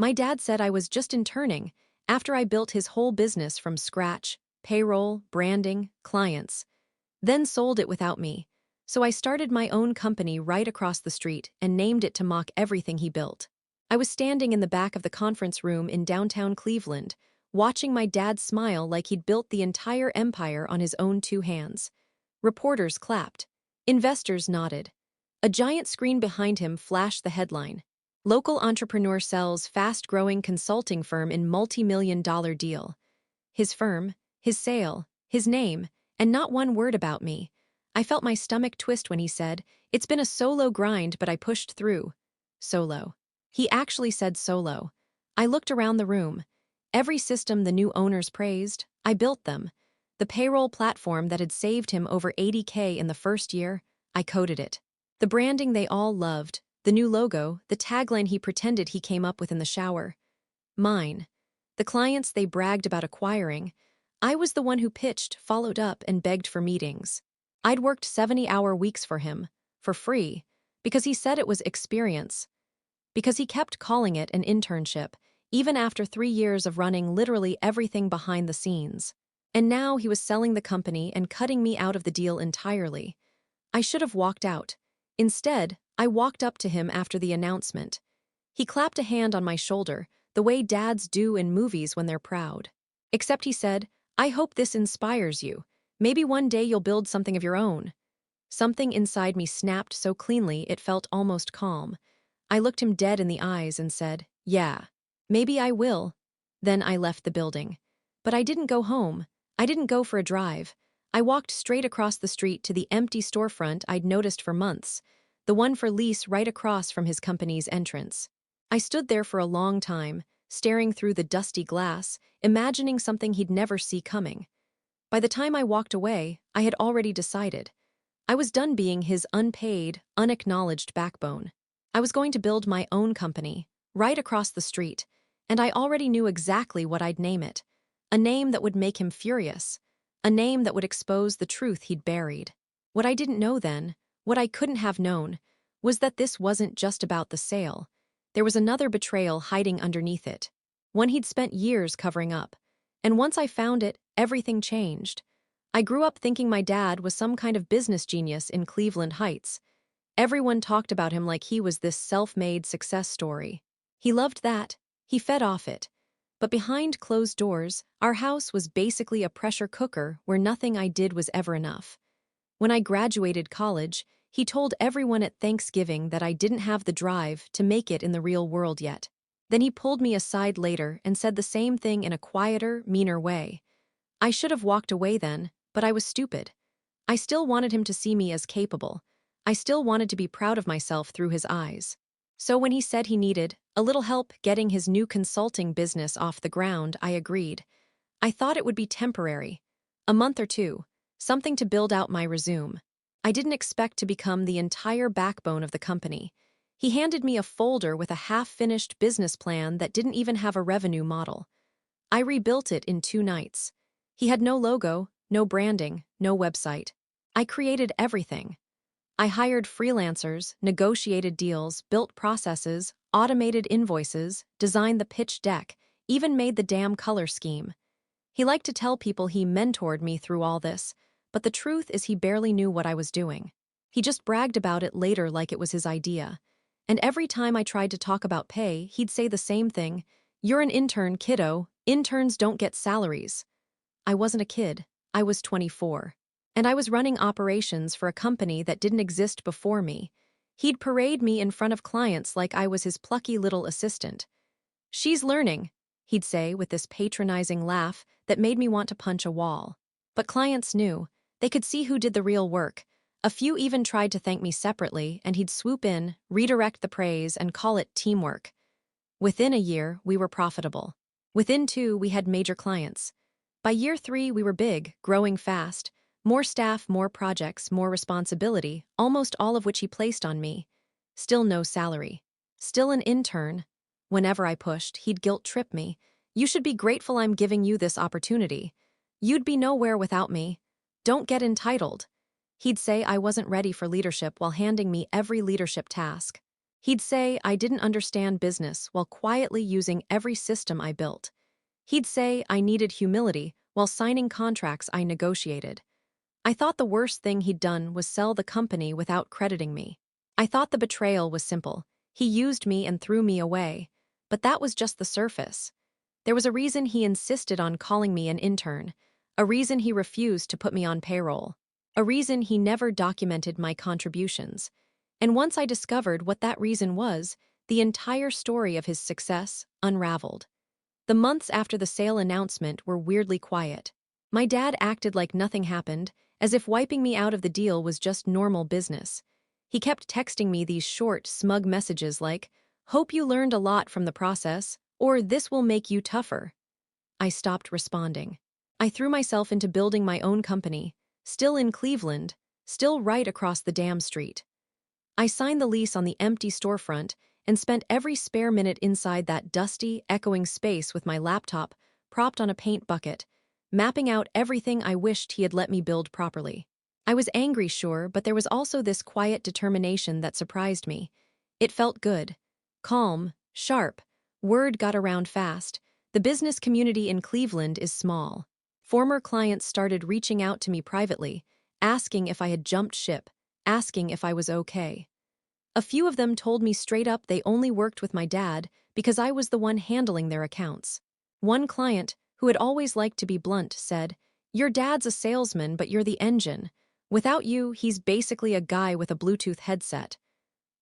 My dad said I was just interning after I built his whole business from scratch, payroll, branding, clients, then sold it without me. So I started my own company right across the street and named it to mock everything he built. I was standing in the back of the conference room in downtown Cleveland, watching my dad smile like he'd built the entire empire on his own two hands. Reporters clapped. Investors nodded. A giant screen behind him flashed the headline: Local entrepreneur sells fast-growing consulting firm in multi-million-dollar deal. His firm, his sale, his name, and not one word about me. I felt my stomach twist when he said, "It's been a solo grind, but I pushed through." Solo. He actually said solo. I looked around the room. Every system the new owners praised, I built them. The payroll platform that had saved him over 80K in the first year, I coded it. The branding they all loved, the new logo, the tagline he pretended he came up with in the shower. Mine. The clients they bragged about acquiring, I was the one who pitched, followed up, and begged for meetings. I'd worked 70-hour weeks for him, for free, because he said it was experience. Because he kept calling it an internship, even after 3 years of running literally everything behind the scenes. And now he was selling the company and cutting me out of the deal entirely. I should have walked out. Instead, I walked up to him after the announcement. He clapped a hand on my shoulder, the way dads do in movies when they're proud. Except he said, "I hope this inspires you. Maybe one day you'll build something of your own." Something inside me snapped so cleanly it felt almost calm. I looked him dead in the eyes and said, "Yeah, maybe I will." Then I left the building. But I didn't go home. I didn't go for a drive. I walked straight across the street to the empty storefront I'd noticed for months, the one for lease right across from his company's entrance. I stood there for a long time, staring through the dusty glass, imagining something he'd never see coming. By the time I walked away, I had already decided. I was done being his unpaid, unacknowledged backbone. I was going to build my own company, right across the street, and I already knew exactly what I'd name it. A name that would make him furious. A name that would expose the truth he'd buried. What I didn't know then, what I couldn't have known, was that this wasn't just about the sale. There was another betrayal hiding underneath it. One he'd spent years covering up. And once I found it, everything changed. I grew up thinking my dad was some kind of business genius in Cleveland Heights. Everyone talked about him like he was this self-made success story. He loved that. He fed off it. But behind closed doors, our house was basically a pressure cooker where nothing I did was ever enough. When I graduated college, he told everyone at Thanksgiving that I didn't have the drive to make it in the real world yet. Then he pulled me aside later and said the same thing in a quieter, meaner way. I should have walked away then, but I was stupid. I still wanted him to see me as capable. I still wanted to be proud of myself through his eyes. So when he said he needed a little help getting his new consulting business off the ground, I agreed. I thought it would be temporary. A month or two, something to build out my resume. I didn't expect to become the entire backbone of the company. He handed me a folder with a half-finished business plan that didn't even have a revenue model. I rebuilt it in 2 nights. He had no logo, no branding, no website. I created everything. I hired freelancers, negotiated deals, built processes, automated invoices, designed the pitch deck, even made the damn color scheme. He liked to tell people he mentored me through all this, but the truth is he barely knew what I was doing. He just bragged about it later like it was his idea. And every time I tried to talk about pay, he'd say the same thing: "You're an intern, kiddo. Interns don't get salaries." I wasn't a kid. I was 24. And I was running operations for a company that didn't exist before me. He'd parade me in front of clients like I was his plucky little assistant. "She's learning," he'd say with this patronizing laugh that made me want to punch a wall. But clients knew. They could see who did the real work. A few even tried to thank me separately, and he'd swoop in, redirect the praise, and call it teamwork. Within a year, we were profitable. Within 2, we had major clients. By year 3, we were big, growing fast. More staff, more projects, more responsibility, almost all of which he placed on me. Still no salary. Still an intern. Whenever I pushed, he'd guilt-trip me. "You should be grateful I'm giving you this opportunity. You'd be nowhere without me. Don't get entitled." He'd say I wasn't ready for leadership while handing me every leadership task. He'd say I didn't understand business while quietly using every system I built. He'd say I needed humility while signing contracts I negotiated. I thought the worst thing he'd done was sell the company without crediting me. I thought the betrayal was simple. He used me and threw me away. But that was just the surface. There was a reason he insisted on calling me an intern, a reason he refused to put me on payroll, a reason he never documented my contributions. And once I discovered what that reason was, the entire story of his success unraveled. The months after the sale announcement were weirdly quiet. My dad acted like nothing happened, as if wiping me out of the deal was just normal business. He kept texting me these short, smug messages like, "Hope you learned a lot from the process," or "This will make you tougher." I stopped responding. I threw myself into building my own company, still in Cleveland, still right across the damn street. I signed the lease on the empty storefront and spent every spare minute inside that dusty, echoing space with my laptop propped on a paint bucket, mapping out everything I wished he had let me build properly. I was angry, sure, but there was also this quiet determination that surprised me. It felt good. Calm, sharp. Word got around fast. The business community in Cleveland is small. Former clients started reaching out to me privately, asking if I had jumped ship, asking if I was okay. A few of them told me straight up they only worked with my dad because I was the one handling their accounts. One client, who had always liked to be blunt, said, "Your dad's a salesman, but you're the engine. Without you, he's basically a guy with a Bluetooth headset."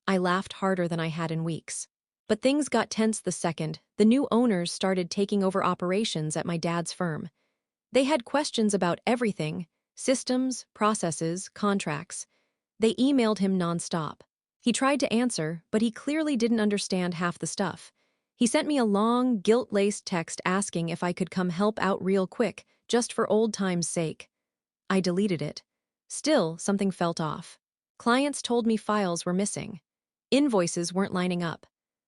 I laughed harder than I had in weeks. But things got tense the second the new owners started taking over operations at my dad's firm. They had questions about everything: systems, processes, contracts. They emailed him nonstop. He tried to answer, but he clearly didn't understand half the stuff. He sent me a long, guilt-laced text asking if I could come help out real quick, just for old time's sake. I deleted it. Still, something felt off. Clients told me files were missing. Invoices weren't lining up.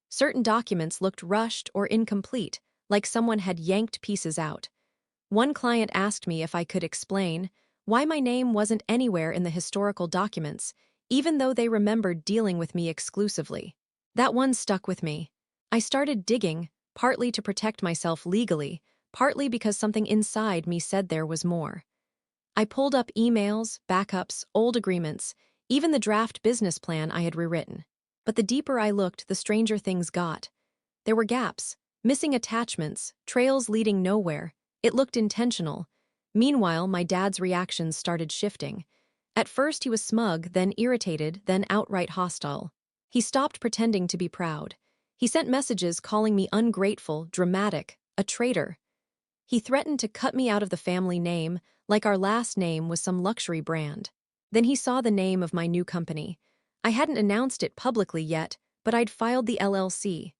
Certain documents looked rushed or incomplete, like someone had yanked pieces out. One client asked me if I could explain why my name wasn't anywhere in the historical documents, even though they remembered dealing with me exclusively. That one stuck with me. I started digging, partly to protect myself legally, partly because something inside me said there was more. I pulled up emails, backups, old agreements, even the draft business plan I had rewritten. But the deeper I looked, the stranger things got. There were gaps, missing attachments, trails leading nowhere. It looked intentional. Meanwhile, my dad's reactions started shifting. At first he was smug, then irritated, then outright hostile. He stopped pretending to be proud. He sent messages calling me ungrateful, dramatic, a traitor. He threatened to cut me out of the family name, like our last name was some luxury brand. Then he saw the name of my new company. I hadn't announced it publicly yet, but I'd filed the LLC.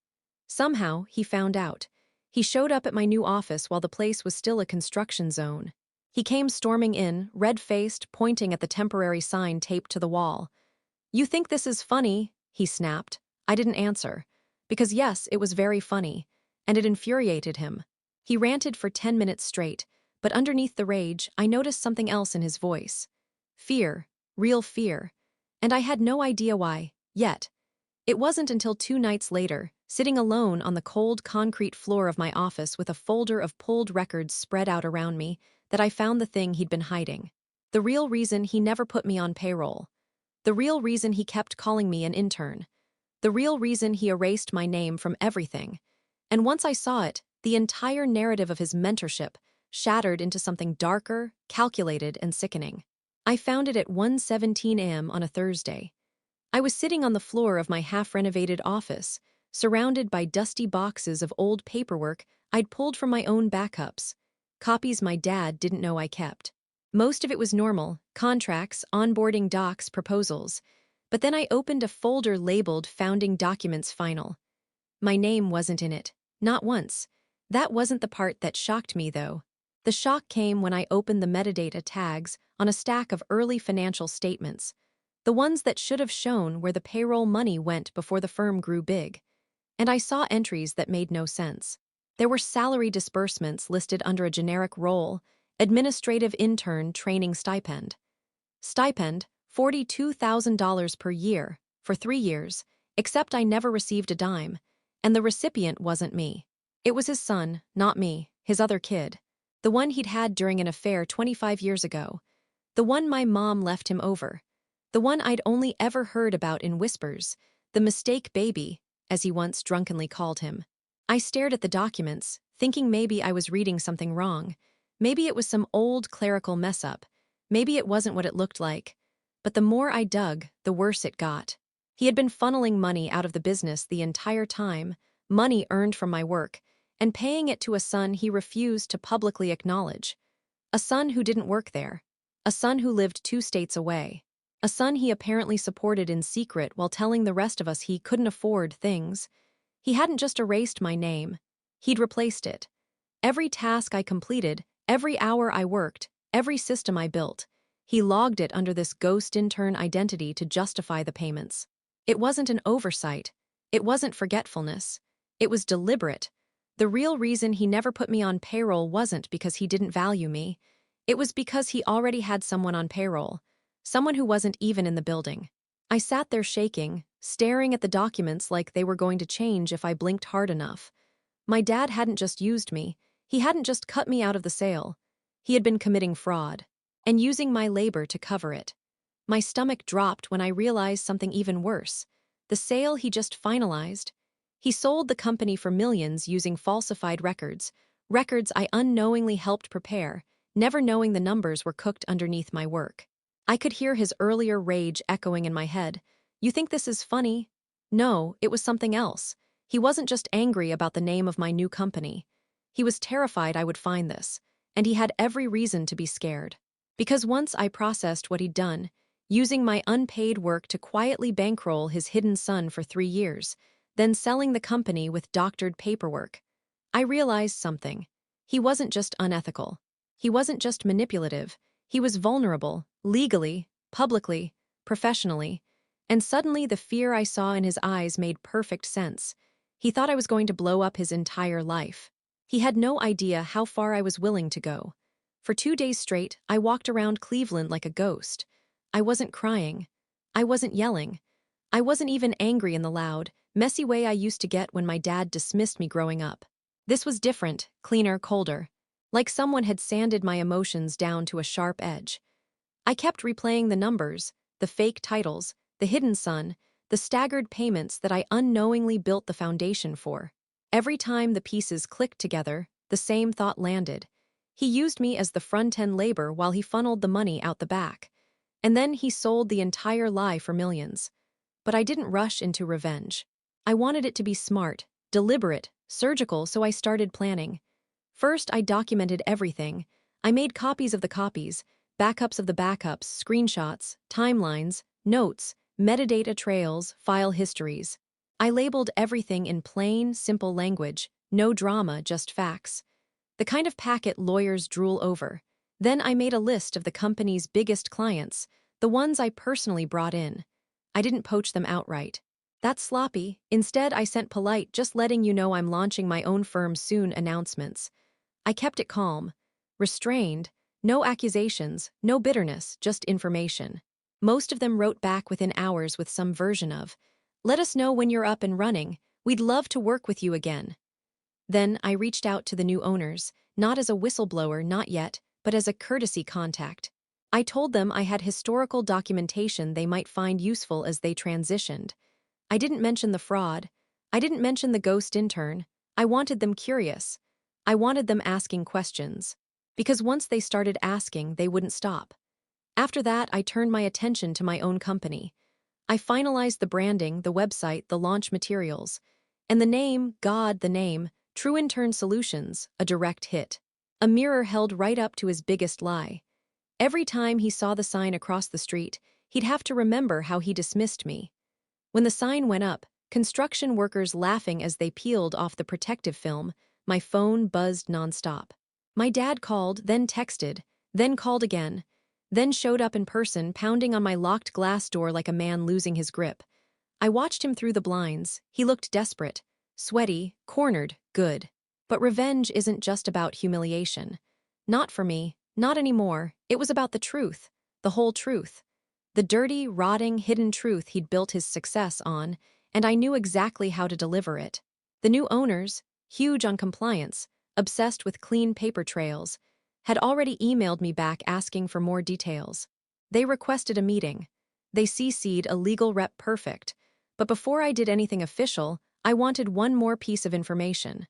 Somehow, he found out. He showed up at my new office while the place was still a construction zone. He came storming in, red-faced, pointing at the temporary sign taped to the wall. "You think this is funny?" he snapped. I didn't answer. Because yes, it was very funny, and it infuriated him. He ranted for 10 minutes straight, but underneath the rage, I noticed something else in his voice. Fear, real fear. And I had no idea why, yet. It wasn't until 2 nights later, sitting alone on the cold concrete floor of my office with a folder of pulled records spread out around me, that I found the thing he'd been hiding. The real reason he never put me on payroll. The real reason he kept calling me an intern. The real reason he erased my name from everything. And once I saw it, the entire narrative of his mentorship shattered into something darker, calculated, and sickening. I found it at 1:17 a.m. on a Thursday. I was sitting on the floor of my half-renovated office, surrounded by dusty boxes of old paperwork I'd pulled from my own backups, copies my dad didn't know I kept. Most of it was normal: contracts, onboarding docs, proposals. But then I opened a folder labeled Founding Documents Final. My name wasn't in it. Not once. That wasn't the part that shocked me, though. The shock came when I opened the metadata tags on a stack of early financial statements, the ones that should have shown where the payroll money went before the firm grew big. And I saw entries that made no sense. There were salary disbursements listed under a generic role: administrative intern training stipend. Stipend, $42,000 per year, for 3 years, Except I never received a dime, and the recipient wasn't me. It was his son, not me, his other kid. The one he'd had during an affair 25 years ago. The one my mom left him over. The one I'd only ever heard about in whispers. The mistake baby, as he once drunkenly called him. I stared at the documents, thinking maybe I was reading something wrong. Maybe it was some old clerical mess-up. Maybe it wasn't what it looked like. But the more I dug, the worse it got. He had been funneling money out of the business the entire time, money earned from my work, and paying it to a son he refused to publicly acknowledge. A son who didn't work there. A son who lived 2 states away. A son he apparently supported in secret while telling the rest of us he couldn't afford things. He hadn't just erased my name. He'd replaced it. Every task I completed, every hour I worked, every system I built, he logged it under this ghost intern identity to justify the payments. It wasn't an oversight. It wasn't forgetfulness. It was deliberate. The real reason he never put me on payroll wasn't because he didn't value me. It was because he already had someone on payroll, someone who wasn't even in the building. I sat there shaking, staring at the documents like they were going to change if I blinked hard enough. My dad hadn't just used me. He hadn't just cut me out of the sale. He had been committing fraud and using my labor to cover it. My stomach dropped when I realized something even worse. The sale he just finalized. He sold the company for millions using falsified records, records I unknowingly helped prepare, never knowing the numbers were cooked underneath my work. I could hear his earlier rage echoing in my head. You think this is funny? No, it was something else. He wasn't just angry about the name of my new company. He was terrified I would find this, and he had every reason to be scared. Because once I processed what he'd done, using my unpaid work to quietly bankroll his hidden son for 3 years, then selling the company with doctored paperwork, I realized something. He wasn't just unethical. He wasn't just manipulative. He was vulnerable, legally, publicly, professionally, and suddenly the fear I saw in his eyes made perfect sense. He thought I was going to blow up his entire life. He had no idea how far I was willing to go. For 2 days straight, I walked around Cleveland like a ghost. I wasn't crying. I wasn't yelling. I wasn't even angry in the loud, messy way I used to get when my dad dismissed me growing up. This was different, cleaner, colder. Like someone had sanded my emotions down to a sharp edge. I kept replaying the numbers, the fake titles, the hidden son, the staggered payments that I unknowingly built the foundation for. Every time the pieces clicked together, the same thought landed. He used me as the front-end labor while he funneled the money out the back. And then he sold the entire lie for millions. But I didn't rush into revenge. I wanted it to be smart, deliberate, surgical, so I started planning. First, I documented everything. I made copies of the copies, backups of the backups, screenshots, timelines, notes, metadata trails, file histories. I labeled everything in plain, simple language, no drama, just facts. The kind of packet lawyers drool over. Then I made a list of the company's biggest clients, the ones I personally brought in. I didn't poach them outright. That's sloppy. Instead, I sent polite, just letting you know I'm launching my own firm soon announcements. I kept it calm, restrained, no accusations, no bitterness, just information. Most of them wrote back within hours with some version of, "Let us know when you're up and running. We'd love to work with you again." Then I reached out to the new owners, not as a whistleblower, not yet, but as a courtesy contact. I told them I had historical documentation they might find useful as they transitioned. I didn't mention the fraud. I didn't mention the ghost intern. I wanted them curious. I wanted them asking questions. Because once they started asking, they wouldn't stop. After that, I turned my attention to my own company. I finalized the branding, the website, the launch materials. And the name, God, the name, True Intern Solutions, a direct hit. A mirror held right up to his biggest lie. Every time he saw the sign across the street, he'd have to remember how he dismissed me. When the sign went up, construction workers laughing as they peeled off the protective film, my phone buzzed nonstop. My dad called, then texted, then called again, then showed up in person, pounding on my locked glass door like a man losing his grip. I watched him through the blinds. He looked desperate, sweaty, cornered, good. But revenge isn't just about humiliation. Not for me, not anymore. It was about the truth, the whole truth. The dirty, rotting, hidden truth he'd built his success on, and I knew exactly how to deliver it. The new owners, huge on compliance, obsessed with clean paper trails, had already emailed me back asking for more details. They requested a meeting. They CC'd a legal rep perfect, but before I did anything official, I wanted one more piece of information.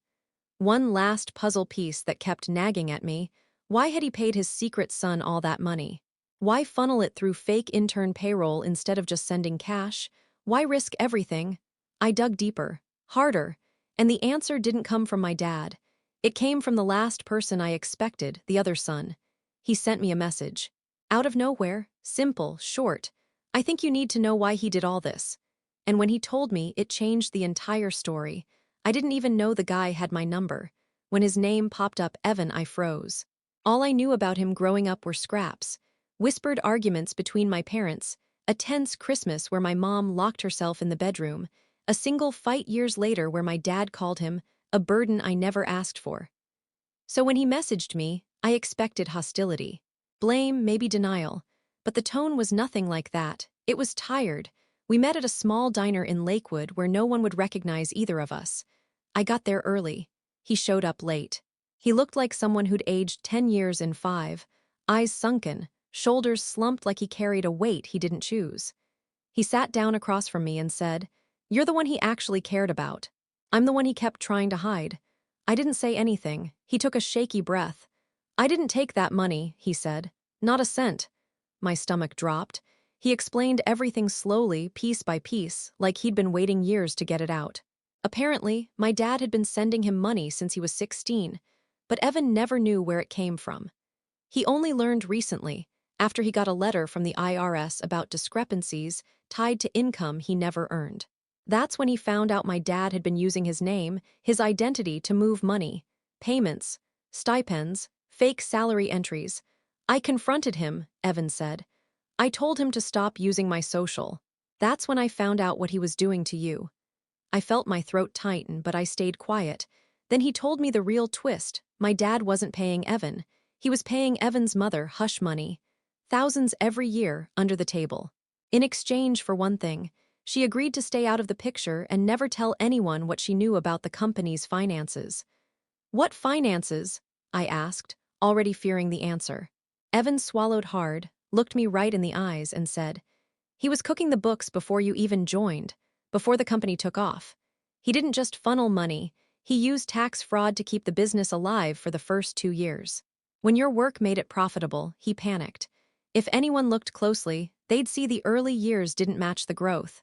One last puzzle piece that kept nagging at me. Why had he paid his secret son all that money? Why funnel it through fake intern payroll instead of just sending cash? Why risk everything? I dug deeper, harder, and the answer didn't come from my dad. It came from the last person I expected, the other son. He sent me a message. Out of nowhere, simple, short. I think you need to know why he did all this. And when he told me, it changed the entire story. I didn't even know the guy had my number. When his name popped up, Evan, I froze. All I knew about him growing up were scraps, whispered arguments between my parents, a tense Christmas where my mom locked herself in the bedroom, a single fight years later where my dad called him a burden I never asked for. So when he messaged me, I expected hostility. Blame, maybe denial. But the tone was nothing like that. It was tired. We met at a small diner in Lakewood where no one would recognize either of us. I got there early. He showed up late. He looked like someone who'd aged 10 years in 5, eyes sunken, shoulders slumped like he carried a weight he didn't choose. He sat down across from me and said, "You're the one he actually cared about. I'm the one he kept trying to hide." I didn't say anything. He took a shaky breath. "I didn't take that money," he said. "Not a cent." My stomach dropped. He explained everything slowly, piece by piece, like he'd been waiting years to get it out. Apparently, my dad had been sending him money since he was 16, but Evan never knew where it came from. He only learned recently, after he got a letter from the IRS about discrepancies tied to income he never earned. That's when he found out my dad had been using his name, his identity to move money, payments, stipends, fake salary entries. "I confronted him," Evan said. "I told him to stop using my social. That's when I found out what he was doing to you." I felt my throat tighten, but I stayed quiet. Then he told me the real twist. My dad wasn't paying Evan. He was paying Evan's mother hush money. Thousands every year, under the table. In exchange for one thing, she agreed to stay out of the picture and never tell anyone what she knew about the company's finances. "What finances?" I asked, already fearing the answer. Evan swallowed hard, looked me right in the eyes, and said, "He was cooking the books before you even joined, before the company took off. He didn't just funnel money, he used tax fraud to keep the business alive for the first 2 years. When your work made it profitable, he panicked. If anyone looked closely, they'd see the early years didn't match the growth."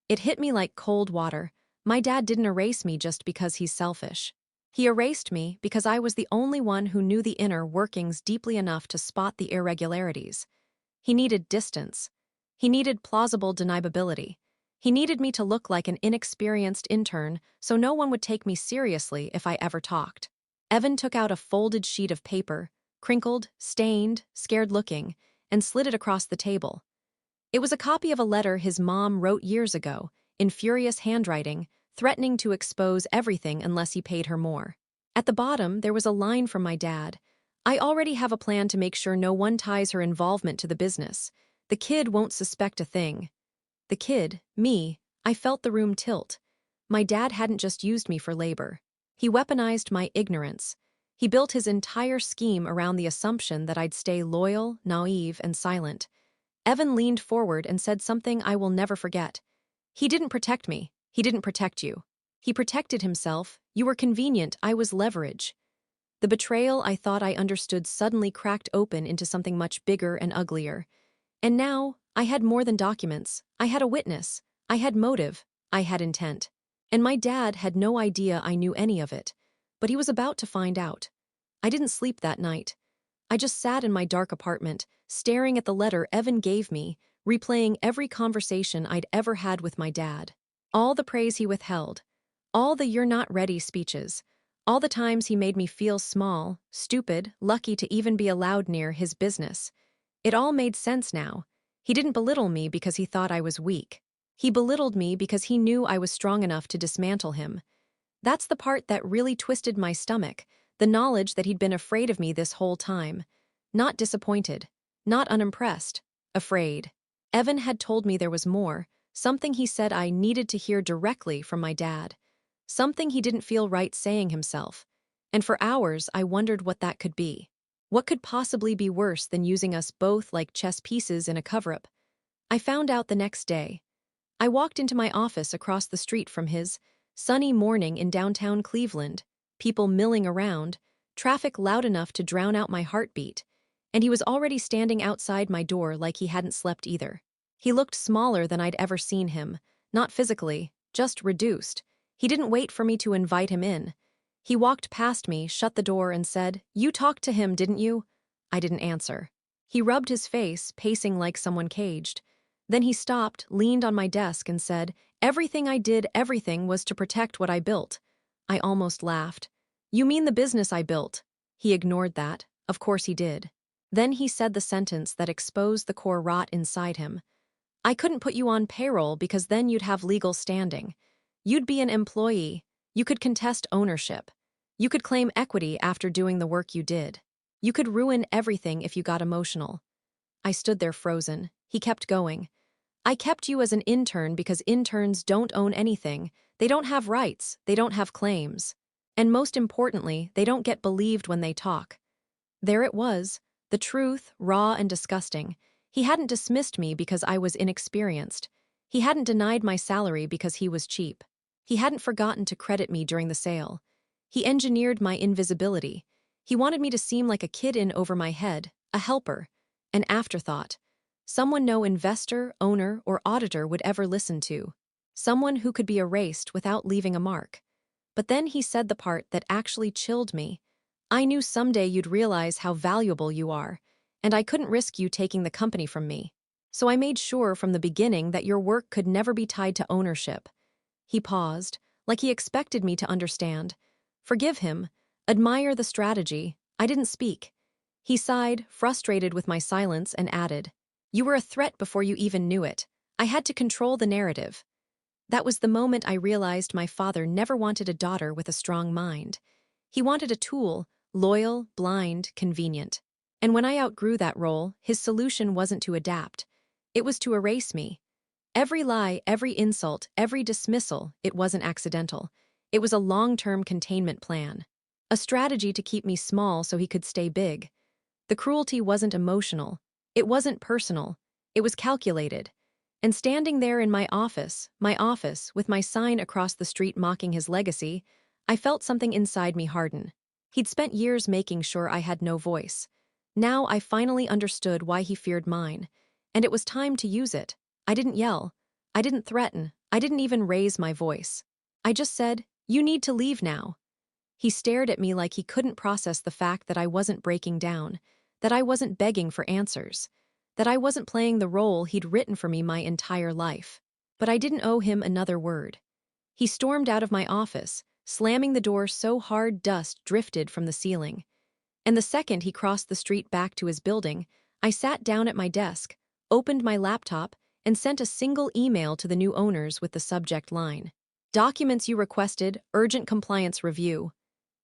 It hit me like cold water. My dad didn't erase me just because he's selfish. He erased me because I was the only one who knew the inner workings deeply enough to spot the irregularities. He needed distance. He needed plausible deniability. He needed me to look like an inexperienced intern so no one would take me seriously if I ever talked. Evan took out a folded sheet of paper, crinkled, stained, scared-looking, and slid it across the table. It was a copy of a letter his mom wrote years ago, in furious handwriting, threatening to expose everything unless he paid her more. At the bottom, there was a line from my dad. "I already have a plan to make sure no one ties her involvement to the business. The kid won't suspect a thing." The kid, me, I felt the room tilt. My dad hadn't just used me for labor. He weaponized my ignorance. He built his entire scheme around the assumption that I'd stay loyal, naive, and silent. Evan leaned forward and said something I will never forget. "He didn't protect me. He didn't protect you. He protected himself. You were convenient. I was leverage." The betrayal I thought I understood suddenly cracked open into something much bigger and uglier. And now, I had more than documents. I had a witness. I had motive. I had intent. And my dad had no idea I knew any of it. But he was about to find out. I didn't sleep that night. I just sat in my dark apartment, staring at the letter Evan gave me, replaying every conversation I'd ever had with my dad. All the praise he withheld. All the "you're not ready" speeches. All the times he made me feel small, stupid, lucky to even be allowed near his business. It all made sense now. He didn't belittle me because he thought I was weak. He belittled me because he knew I was strong enough to dismantle him. That's the part that really twisted my stomach, the knowledge that he'd been afraid of me this whole time. Not disappointed. Not unimpressed. Afraid. Evan had told me there was more, something he said I needed to hear directly from my dad, something he didn't feel right saying himself. And for hours, I wondered what that could be. What could possibly be worse than using us both like chess pieces in a cover-up? I found out the next day. I walked into my office across the street from his, sunny morning in downtown Cleveland, people milling around, traffic loud enough to drown out my heartbeat, and he was already standing outside my door like he hadn't slept either. He looked smaller than I'd ever seen him, not physically, just reduced. He didn't wait for me to invite him in. He walked past me, shut the door, and said, "You talked to him, didn't you?" I didn't answer. He rubbed his face, pacing like someone caged. Then he stopped, leaned on my desk, and said, "Everything I did, everything was to protect what I built." I almost laughed. "You mean the business I built?" He ignored that. Of course he did. Then he said the sentence that exposed the core rot inside him. "I couldn't put you on payroll because then you'd have legal standing. You'd be an employee. You could contest ownership. You could claim equity after doing the work you did. You could ruin everything if you got emotional." I stood there frozen. He kept going. "I kept you as an intern because interns don't own anything. They don't have rights. They don't have claims. And most importantly, they don't get believed when they talk." There it was, the truth, raw and disgusting. He hadn't dismissed me because I was inexperienced. He hadn't denied my salary because he was cheap. He hadn't forgotten to credit me during the sale. He engineered my invisibility. He wanted me to seem like a kid in over my head, a helper, an afterthought. Someone no investor, owner, or auditor would ever listen to. Someone who could be erased without leaving a mark. But then he said the part that actually chilled me. "I knew someday you'd realize how valuable you are, and I couldn't risk you taking the company from me. So I made sure from the beginning that your work could never be tied to ownership." He paused, like he expected me to understand. Forgive him. Admire the strategy. I didn't speak. He sighed, frustrated with my silence, and added, "You were a threat before you even knew it. I had to control the narrative." That was the moment I realized my father never wanted a daughter with a strong mind. He wanted a tool, loyal, blind, convenient. And when I outgrew that role, his solution wasn't to adapt. It was to erase me. Every lie, every insult, every dismissal, it wasn't accidental. It was a long-term containment plan. A strategy to keep me small so he could stay big. The cruelty wasn't emotional. It wasn't personal. It was calculated. And standing there in my office, with my sign across the street mocking his legacy, I felt something inside me harden. He'd spent years making sure I had no voice. Now I finally understood why he feared mine. And it was time to use it. I didn't yell. I didn't threaten. I didn't even raise my voice. I just said, "You need to leave now." He stared at me like he couldn't process the fact that I wasn't breaking down, that I wasn't begging for answers, that I wasn't playing the role he'd written for me my entire life. But I didn't owe him another word. He stormed out of my office, slamming the door so hard dust drifted from the ceiling. And the second he crossed the street back to his building, I sat down at my desk, opened my laptop, and sent a single email to the new owners with the subject line, "Documents you requested, urgent compliance review."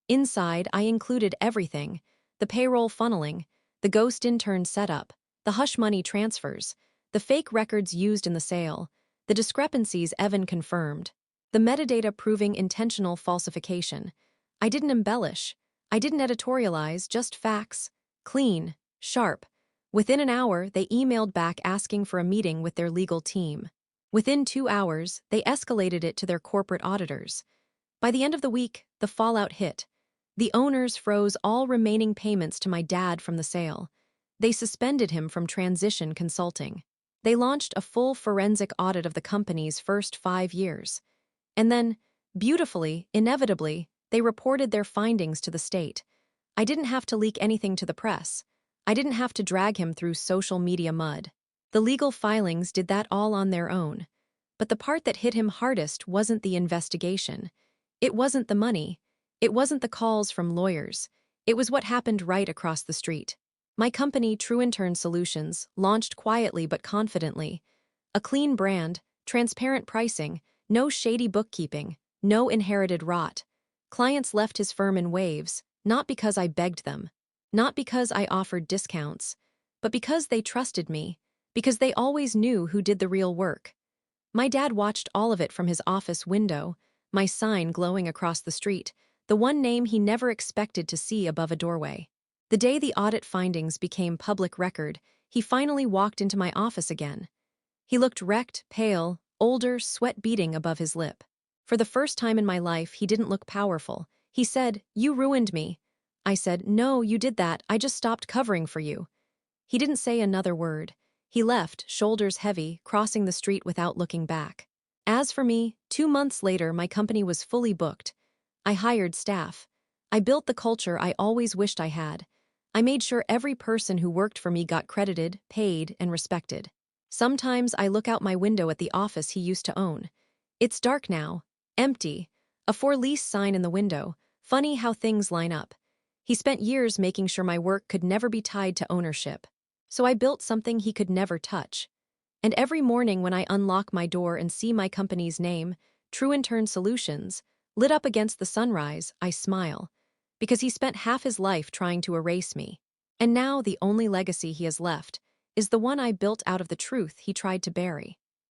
Inside, I included everything: the payroll funneling, the ghost intern setup, the hush money transfers, the fake records used in the sale, the discrepancies Evan confirmed, the metadata proving intentional falsification. I didn't embellish. I didn't editorialize, just facts. Clean, sharp. Within an hour, they emailed back asking for a meeting with their legal team. Within 2 hours, they escalated it to their corporate auditors. By the end of the week, the fallout hit. The owners froze all remaining payments to my dad from the sale. They suspended him from transition consulting. They launched a full forensic audit of the company's first 5 years. And then, beautifully, inevitably, they reported their findings to the state. I didn't have to leak anything to the press. I didn't have to drag him through social media mud. The legal filings did that all on their own. But the part that hit him hardest wasn't the investigation. It wasn't the money. It wasn't the calls from lawyers. It was what happened right across the street. My company, True Intern Solutions, launched quietly but confidently. A clean brand, transparent pricing, no shady bookkeeping, no inherited rot. Clients left his firm in waves, not because I begged them, not because I offered discounts, but because they trusted me, because they always knew who did the real work. My dad watched all of it from his office window, my sign glowing across the street, the one name he never expected to see above a doorway. The day the audit findings became public record, he finally walked into my office again. He looked wrecked, pale, older, sweat beading above his lip. For the first time in my life, he didn't look powerful. He said, "You ruined me." I said, "No, you did that. I just stopped covering for you." He didn't say another word. He left, shoulders heavy, crossing the street without looking back. As for me, 2 months later, my company was fully booked. I hired staff. I built the culture I always wished I had. I made sure every person who worked for me got credited, paid, and respected. Sometimes I look out my window at the office he used to own. It's dark now, empty, a for lease sign in the window. Funny how things line up. He spent years making sure my work could never be tied to ownership. So I built something he could never touch. And every morning when I unlock my door and see my company's name, True Intern Solutions, lit up against the sunrise, I smile. Because he spent half his life trying to erase me. And now the only legacy he has left is the one I built out of the truth he tried to bury.